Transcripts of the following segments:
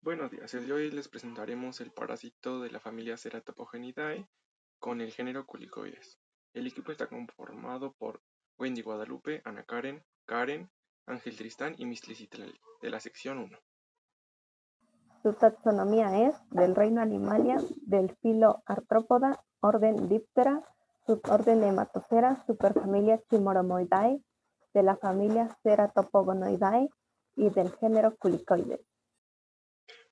Buenos días, el de hoy les presentaremos el parásito de la familia Ceratopogenidae con el género Culicoides. El equipo está conformado por Wendy Guadalupe, Ana Karen, Karen, Ángel Tristán y Miss Citlali, de la sección 1. Su taxonomía es del reino Animalia, del filo Arthropoda, orden Diptera, suborden Hematocera, superfamilia Chimoromoidae, de la familia Ceratopogonoidae y del género Culicoides.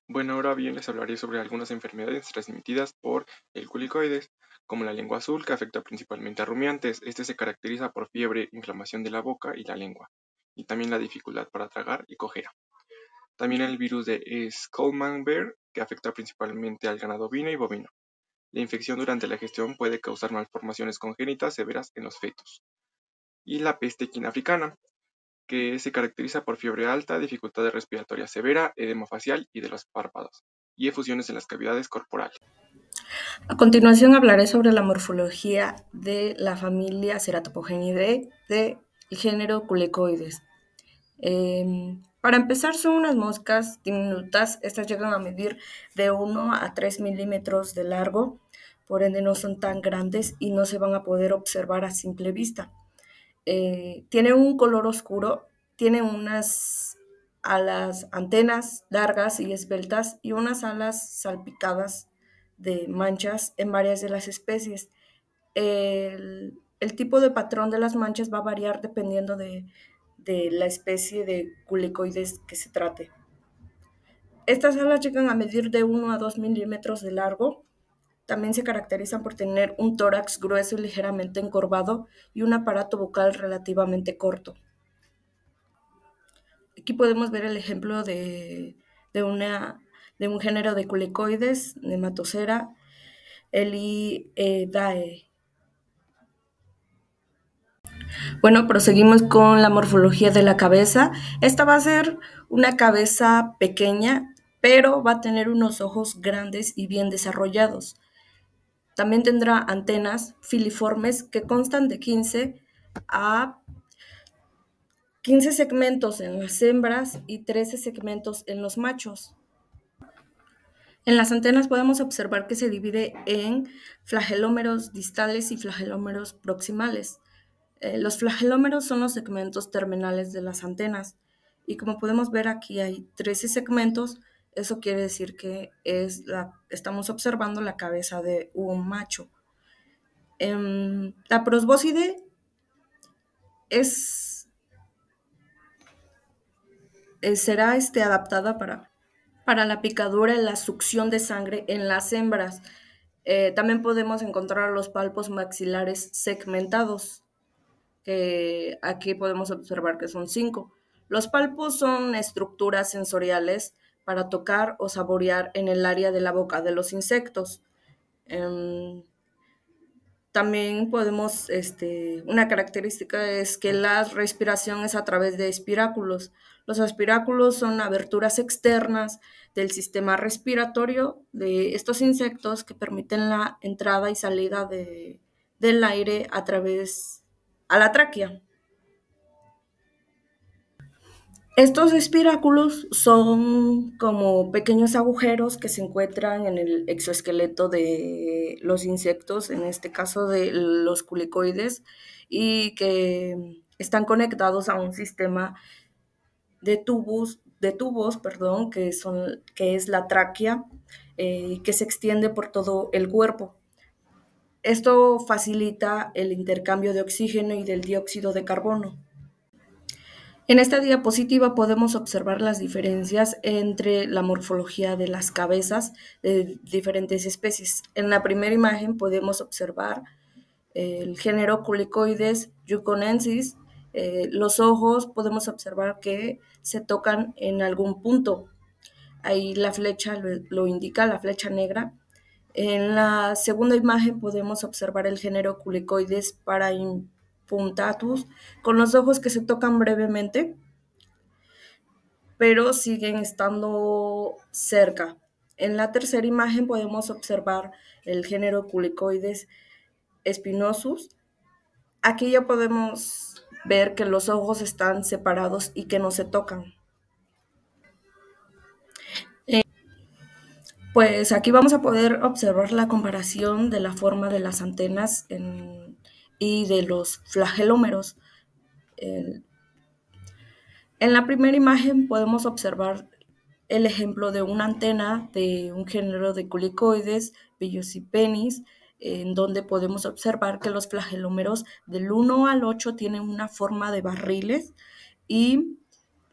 Bueno, ahora bien les hablaré sobre algunas enfermedades transmitidas por el culicoides, como la lengua azul, que afecta principalmente a rumiantes. Este se caracteriza por fiebre, inflamación de la boca y la lengua, y también la dificultad para tragar y cojera. También el virus de Schmallenberg, que afecta principalmente al ganado ovino y bovino. La infección durante la gestión puede causar malformaciones congénitas severas en los fetos. Y la peste equina africana, que se caracteriza por fiebre alta, dificultad respiratoria severa, edema facial y de los párpados, y efusiones en las cavidades corporales. A continuación hablaré sobre la morfología de la familia Ceratopogenidae del género Culicoides. Para empezar, son unas moscas diminutas. Estas llegan a medir de 1 a 3 milímetros de largo, por ende no son tan grandes y no se van a poder observar a simple vista. Tiene un color oscuro, tiene unas alas, antenas largas y esbeltas y unas alas salpicadas de manchas en varias de las especies. El tipo de patrón de las manchas va a variar dependiendo de la especie de culicoides que se trate. Estas alas llegan a medir de 1 a 2 milímetros de largo. También se caracterizan por tener un tórax grueso y ligeramente encorvado y un aparato bucal relativamente corto. Aquí podemos ver el ejemplo de un género de culicoides, Nematocera Elyidae. Bueno, proseguimos con la morfología de la cabeza. Esta va a ser una cabeza pequeña, pero va a tener unos ojos grandes y bien desarrollados. También tendrá antenas filiformes que constan de 15 segmentos en las hembras y 13 segmentos en los machos. En las antenas podemos observar que se divide en flagelómeros distales y flagelómeros proximales. Los flagelómeros son los segmentos terminales de las antenas y como podemos ver aquí hay 13 segmentos. Eso quiere decir que estamos observando la cabeza de un macho. La probóscide será adaptada para la picadura y la succión de sangre en las hembras. También podemos encontrar los palpos maxilares segmentados, que aquí podemos observar que son 5. Los palpos son estructuras sensoriales para tocar o saborear en el área de la boca de los insectos. También podemos, una característica es que la respiración es a través de espiráculos. Los espiráculos son aberturas externas del sistema respiratorio de estos insectos que permiten la entrada y salida del aire a la tráquea. Estos espiráculos son como pequeños agujeros que se encuentran en el exoesqueleto de los insectos, en este caso de los culicoides, y que están conectados a un sistema de tubos, que es la tráquea, y que se extiende por todo el cuerpo. Esto facilita el intercambio de oxígeno y del dióxido de carbono. En esta diapositiva podemos observar las diferencias entre la morfología de las cabezas de diferentes especies. En la primera imagen podemos observar el género Culicoides yukonensis. Los ojos podemos observar que se tocan en algún punto. Ahí la flecha lo indica, la flecha negra. En la segunda imagen podemos observar el género Culicoides paraimpuntatus, con los ojos que se tocan brevemente, pero siguen estando cerca. En la tercera imagen podemos observar el género Culicoides spinosus. Aquí ya podemos ver que los ojos están separados y que no se tocan. Pues aquí vamos a poder observar la comparación de la forma de las antenas y de los flagelómeros. En la primera imagen podemos observar el ejemplo de una antena de un género de culicoides, Villosipenis, en donde podemos observar que los flagelómeros del 1 al 8 tienen una forma de barriles y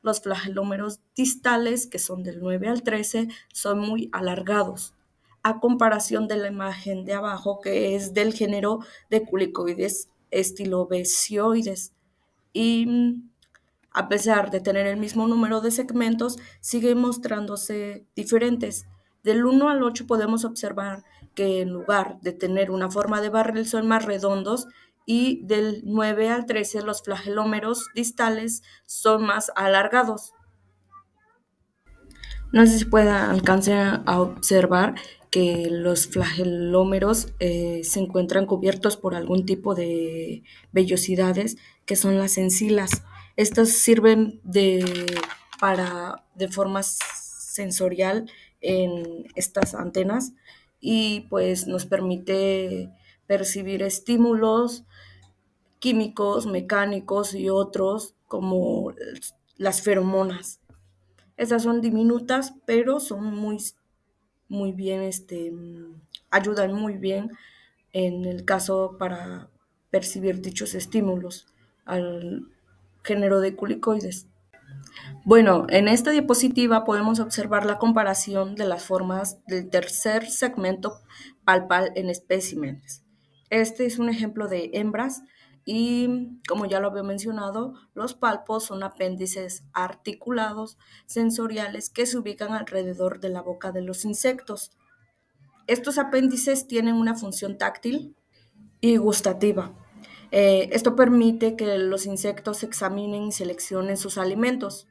los flagelómeros distales, que son del 9 al 13, son muy alargados, a comparación de la imagen de abajo, que es del género de culicoides estilobesioides. Y a pesar de tener el mismo número de segmentos, siguen mostrándose diferentes. Del 1 al 8 podemos observar que en lugar de tener una forma de barril son más redondos y del 9 al 13 los flagelómeros distales son más alargados. No sé si pueda alcanzar a observar que los flagelómeros se encuentran cubiertos por algún tipo de vellosidades que son las ensilas. Estas sirven de forma sensorial en estas antenas y pues nos permite percibir estímulos químicos, mecánicos y otros como las feromonas. Estas son diminutas, pero son muy bien, ayudan muy bien en el caso para percibir dichos estímulos al género de culicoides. Bueno, en esta diapositiva podemos observar la comparación de las formas del tercer segmento palpal en especímenes. Este es un ejemplo de hembras y, como ya lo había mencionado, los palpos son apéndices articulados sensoriales que se ubican alrededor de la boca de los insectos. Estos apéndices tienen una función táctil y gustativa. Esto permite que los insectos examinen y seleccionen sus alimentos.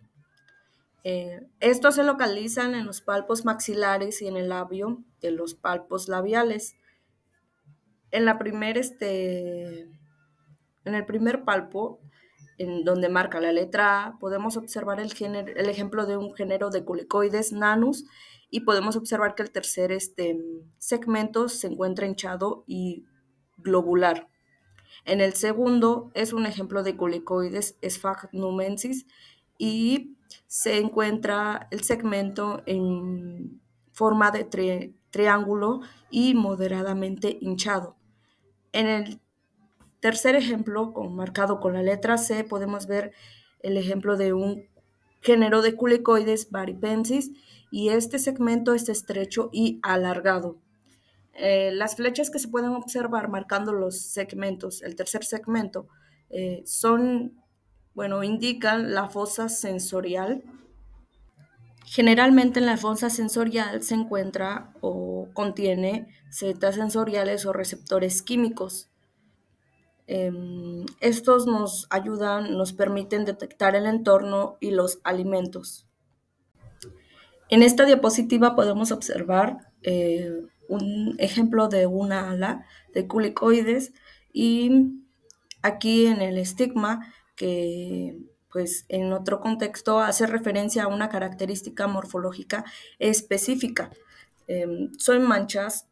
Estos se localizan en los palpos maxilares y en el labio de los palpos labiales. En el primer palpo, en donde marca la letra A, podemos observar el ejemplo de un género de culicoides nanus y podemos observar que el tercer segmento se encuentra hinchado y globular. En el segundo es un ejemplo de culicoides sphagnummensis y se encuentra el segmento en forma de triángulo y moderadamente hinchado. En el tercer ejemplo, marcado con la letra C, podemos ver el ejemplo de un género de culicoides varipensis y este segmento es estrecho y alargado. Las flechas que se pueden observar marcando los segmentos, el tercer segmento, indican la fosa sensorial. Generalmente en la fosa sensorial se encuentra o contiene setas sensoriales o receptores químicos. Estos nos permiten detectar el entorno y los alimentos. En esta diapositiva podemos observar un ejemplo de una ala de culicoides y aquí en el estigma, que pues en otro contexto hace referencia a una característica morfológica específica. Son manchas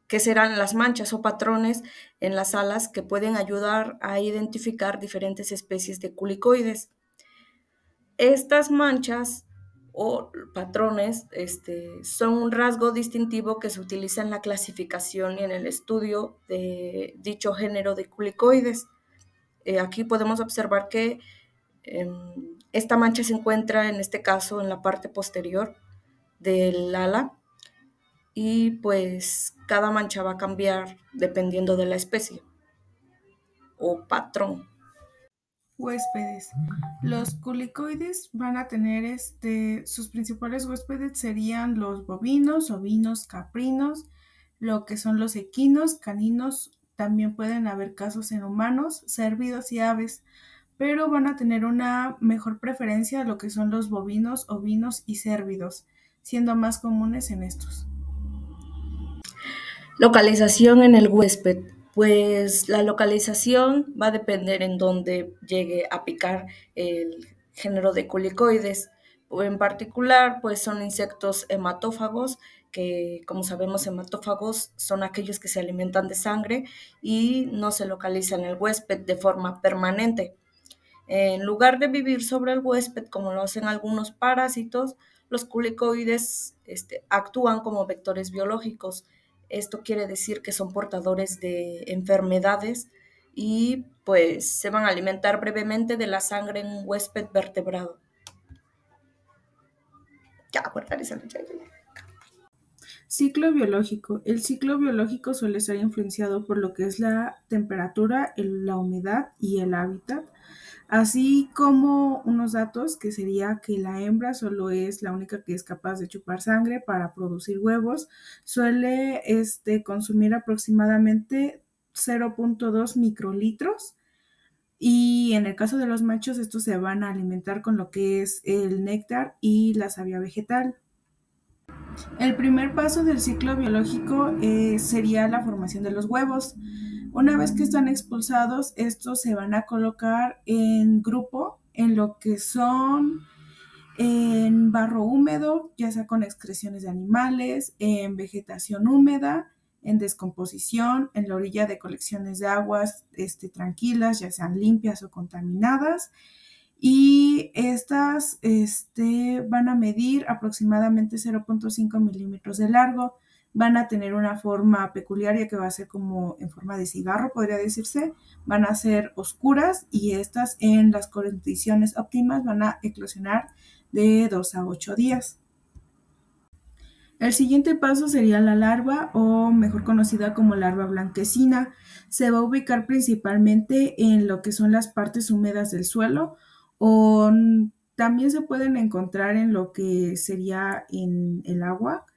que serán las manchas o patrones en las alas que pueden ayudar a identificar diferentes especies de culicoides. Estas manchas o patrones son un rasgo distintivo que se utiliza en la clasificación y en el estudio de dicho género de culicoides. Aquí podemos observar que esta mancha se encuentra en este caso en la parte posterior del ala y pues cada mancha va a cambiar dependiendo de la especie o patrón. Huéspedes. Los culicoides van a tener sus principales huéspedes serían los bovinos, ovinos, caprinos, lo que son los equinos, caninos, también pueden haber casos en humanos, cérvidos y aves, pero van a tener una mejor preferencia a lo que son los bovinos, ovinos y cérvidos, siendo más comunes en estos. Localización en el huésped. Pues la localización va a depender en dónde llegue a picar el género de culicoides, O en particular, pues son insectos hematófagos, que como sabemos, hematófagos son aquellos que se alimentan de sangre y no se localizan en el huésped de forma permanente. En lugar de vivir sobre el huésped, como lo hacen algunos parásitos, los culicoides actúan como vectores biológicos. Esto quiere decir que son portadores de enfermedades y pues se van a alimentar brevemente de la sangre en un huésped vertebrado. Ya, cortar esa leche. Ciclo biológico. El ciclo biológico suele ser influenciado por lo que es la temperatura, la humedad y el hábitat, así como unos datos que sería que la hembra solo es la única que es capaz de chupar sangre para producir huevos. Suele consumir aproximadamente 0.2 microlitros. Y en el caso de los machos, estos se van a alimentar con lo que es el néctar y la savia vegetal. El primer paso del ciclo biológico sería la formación de los huevos. Una vez que están expulsados, estos se van a colocar en grupo en lo que son en barro húmedo, ya sea con excreciones de animales, en vegetación húmeda, en descomposición, en la orilla de colecciones de aguas tranquilas, ya sean limpias o contaminadas. Y estas van a medir aproximadamente 0.5 milímetros de largo. Van a tener una forma peculiar, ya que va a ser como en forma de cigarro, podría decirse. Van a ser oscuras y estas en las condiciones óptimas van a eclosionar de 2 a 8 días. El siguiente paso sería la larva, o mejor conocida como larva blanquecina. Se va a ubicar principalmente en lo que son las partes húmedas del suelo, o también se pueden encontrar en lo que sería en el agua,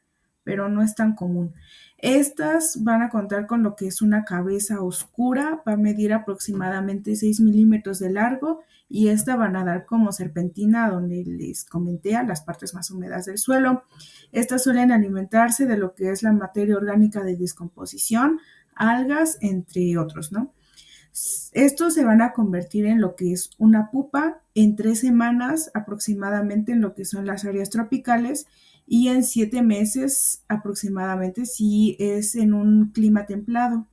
pero no es tan común. Estas van a contar con lo que es una cabeza oscura, va a medir aproximadamente 6 milímetros de largo, y esta van a dar como serpentina, donde les comenté, a las partes más húmedas del suelo. Estas suelen alimentarse de lo que es la materia orgánica de descomposición, algas, entre otros, ¿no? Estos se van a convertir en lo que es una pupa en 3 semanas aproximadamente en lo que son las áreas tropicales, y en 7 meses aproximadamente si es en un clima templado.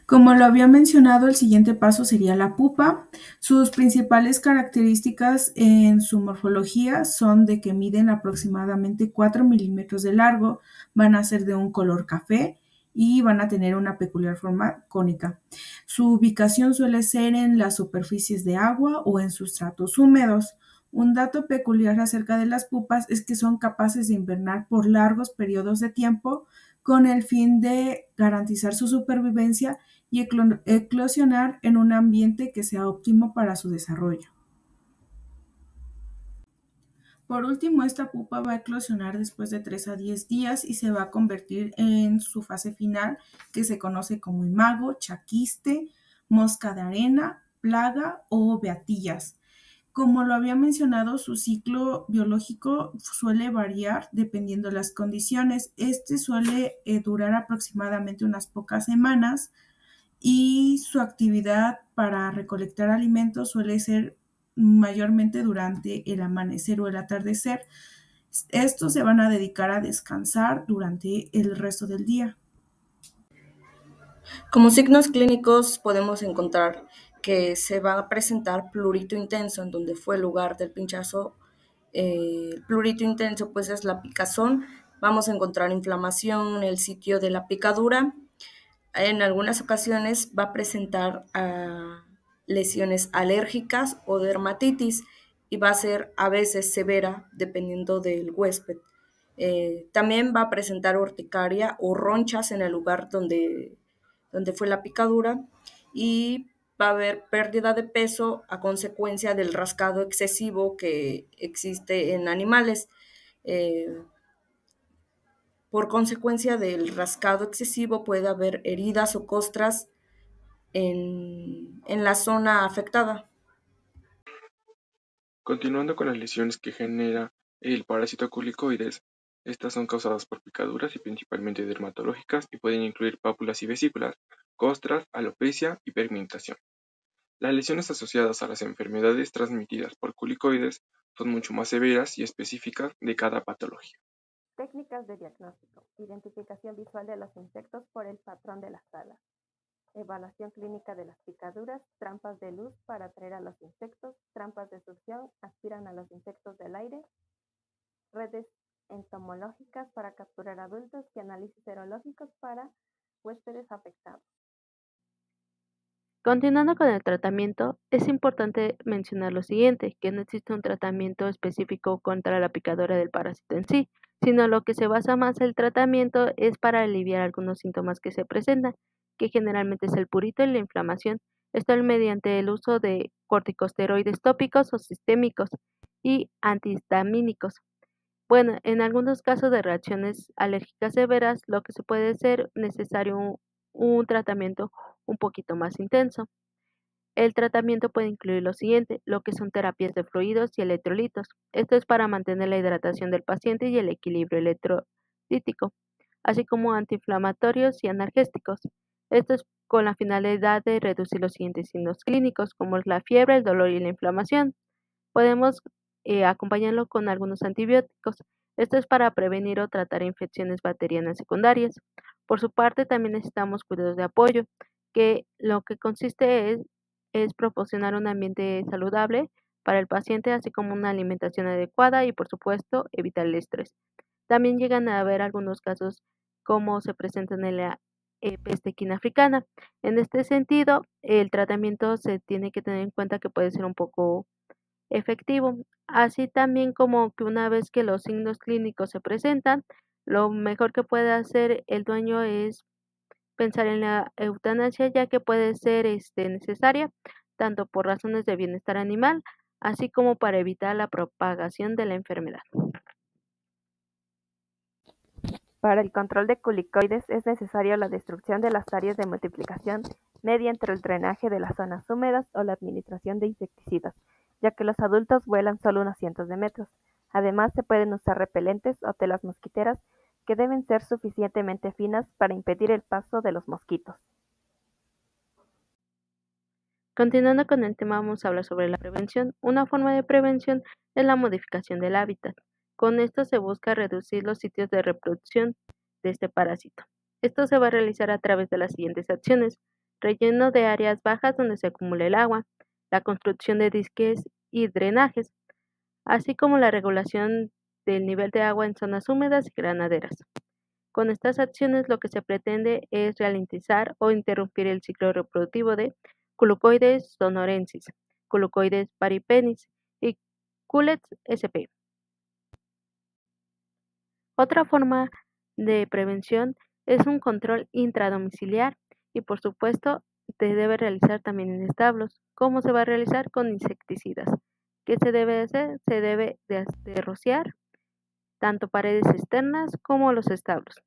Como lo había mencionado, el siguiente paso sería la pupa. Sus principales características en su morfología son de que miden aproximadamente 4 milímetros de largo, van a ser de un color café y van a tener una peculiar forma cónica. Su ubicación suele ser en las superficies de agua o en sustratos húmedos. Un dato peculiar acerca de las pupas es que son capaces de invernar por largos periodos de tiempo con el fin de garantizar su supervivencia y eclosionar en un ambiente que sea óptimo para su desarrollo. Por último, esta pupa va a eclosionar después de 3 a 10 días y se va a convertir en su fase final, que se conoce como imago, chaquiste, mosca de arena, plaga o beatillas. Como lo había mencionado, su ciclo biológico suele variar dependiendo de las condiciones. Suele durar aproximadamente unas pocas semanas, y su actividad para recolectar alimentos suele ser mayormente durante el amanecer o el atardecer. Estos se van a dedicar a descansar durante el resto del día. Como signos clínicos podemos encontrar que se va a presentar prurito intenso, en donde fue el lugar del pinchazo. El prurito intenso pues es la picazón. Vamos a encontrar inflamación en el sitio de la picadura. En algunas ocasiones va a presentar lesiones alérgicas o dermatitis, y va a ser a veces severa dependiendo del huésped. También va a presentar urticaria o ronchas en el lugar donde fue la picadura, y va a haber pérdida de peso a consecuencia del rascado excesivo que existe en animales. Por consecuencia del rascado excesivo puede haber heridas o costras en la zona afectada. Continuando con las lesiones que genera el parásito culicoides, estas son causadas por picaduras y principalmente dermatológicas, y pueden incluir pápulas y vesículas, costras, alopecia y pigmentación. Las lesiones asociadas a las enfermedades transmitidas por culicoides son mucho más severas y específicas de cada patología. Técnicas de diagnóstico. Identificación visual de los insectos por el patrón de las alas. Evaluación clínica de las picaduras, trampas de luz para atraer a los insectos, trampas de succión, aspiran a los insectos del aire, redes entomológicas para capturar adultos y análisis serológicos para huéspedes afectados. Continuando con el tratamiento, es importante mencionar lo siguiente, que no existe un tratamiento específico contra la picadura del parásito en sí, sino lo que se basa más el tratamiento es para aliviar algunos síntomas que se presentan, que generalmente es el purito y la inflamación, esto mediante el uso de corticosteroides tópicos o sistémicos y antihistamínicos. Bueno, en algunos casos de reacciones alérgicas severas, lo que se puede ser necesario un tratamiento un poquito más intenso. El tratamiento puede incluir lo siguiente, lo que son terapias de fluidos y electrolitos. Esto es para mantener la hidratación del paciente y el equilibrio electrolítico, así como antiinflamatorios y analgésicos. Esto es con la finalidad de reducir los siguientes signos clínicos, como es la fiebre, el dolor y la inflamación. Podemos acompañarlo con algunos antibióticos. Esto es para prevenir o tratar infecciones bacterianas secundarias. Por su parte, también necesitamos cuidados de apoyo, que lo que consiste es proporcionar un ambiente saludable para el paciente, así como una alimentación adecuada y, por supuesto, evitar el estrés. También llegan a haber algunos casos como se presentan en la peste equina africana. En este sentido, el tratamiento se tiene que tener en cuenta que puede ser un poco efectivo, así también como que una vez que los signos clínicos se presentan, lo mejor que puede hacer el dueño es pensar en la eutanasia, ya que puede ser necesaria tanto por razones de bienestar animal, así como para evitar la propagación de la enfermedad. Para el control de culicoides es necesaria la destrucción de las áreas de multiplicación mediante el drenaje de las zonas húmedas o la administración de insecticidas, ya que los adultos vuelan solo unos cientos de metros. Además, se pueden usar repelentes o telas mosquiteras que deben ser suficientemente finas para impedir el paso de los mosquitos. Continuando con el tema, vamos a hablar sobre la prevención. Una forma de prevención es la modificación del hábitat. Con esto se busca reducir los sitios de reproducción de este parásito. Esto se va a realizar a través de las siguientes acciones: relleno de áreas bajas donde se acumula el agua, la construcción de diques y drenajes, así como la regulación del nivel de agua en zonas húmedas y granaderas. Con estas acciones lo que se pretende es ralentizar o interrumpir el ciclo reproductivo de Culucoides sonorensis, Culucoides paripenis y Culex sp. Otra forma de prevención es un control intradomiciliar y, por supuesto, se debe realizar también en establos. ¿Cómo se va a realizar? Con insecticidas. ¿Qué se debe hacer? Se debe de rociar tanto paredes externas como los establos.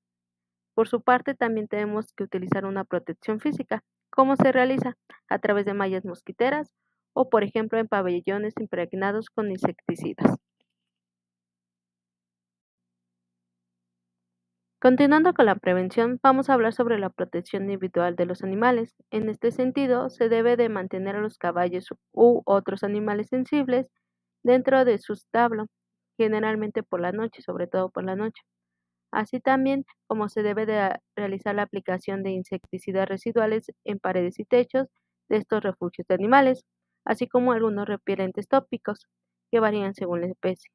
Por su parte, también tenemos que utilizar una protección física. ¿Cómo se realiza? A través de mallas mosquiteras o, por ejemplo, en pabellones impregnados con insecticidas. Continuando con la prevención, vamos a hablar sobre la protección individual de los animales. En este sentido, se debe de mantener a los caballos u otros animales sensibles dentro de su establo, generalmente por la noche, sobre todo por la noche. Así también como se debe de realizar la aplicación de insecticidas residuales en paredes y techos de estos refugios de animales, así como algunos repelentes tópicos que varían según la especie.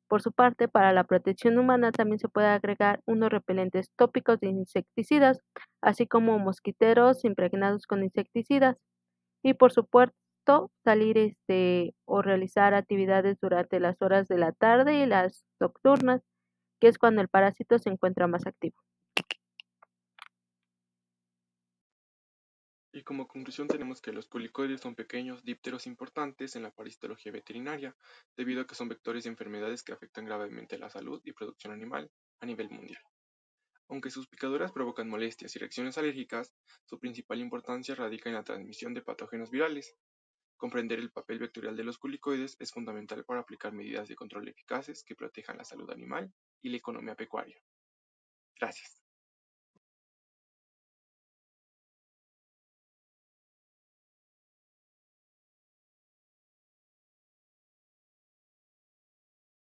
Por su parte, para la protección humana también se puede agregar unos repelentes tópicos de insecticidas, así como mosquiteros impregnados con insecticidas. Y por supuesto, salir o realizar actividades durante las horas de la tarde y las nocturnas, que es cuando el parásito se encuentra más activo. Y como conclusión tenemos que los culicoides son pequeños dípteros importantes en la parasitología veterinaria, debido a que son vectores de enfermedades que afectan gravemente la salud y producción animal a nivel mundial. Aunque sus picaduras provocan molestias y reacciones alérgicas, su principal importancia radica en la transmisión de patógenos virales. Comprender el papel vectorial de los culicoides es fundamental para aplicar medidas de control eficaces que protejan la salud animal y la economía pecuaria. Gracias.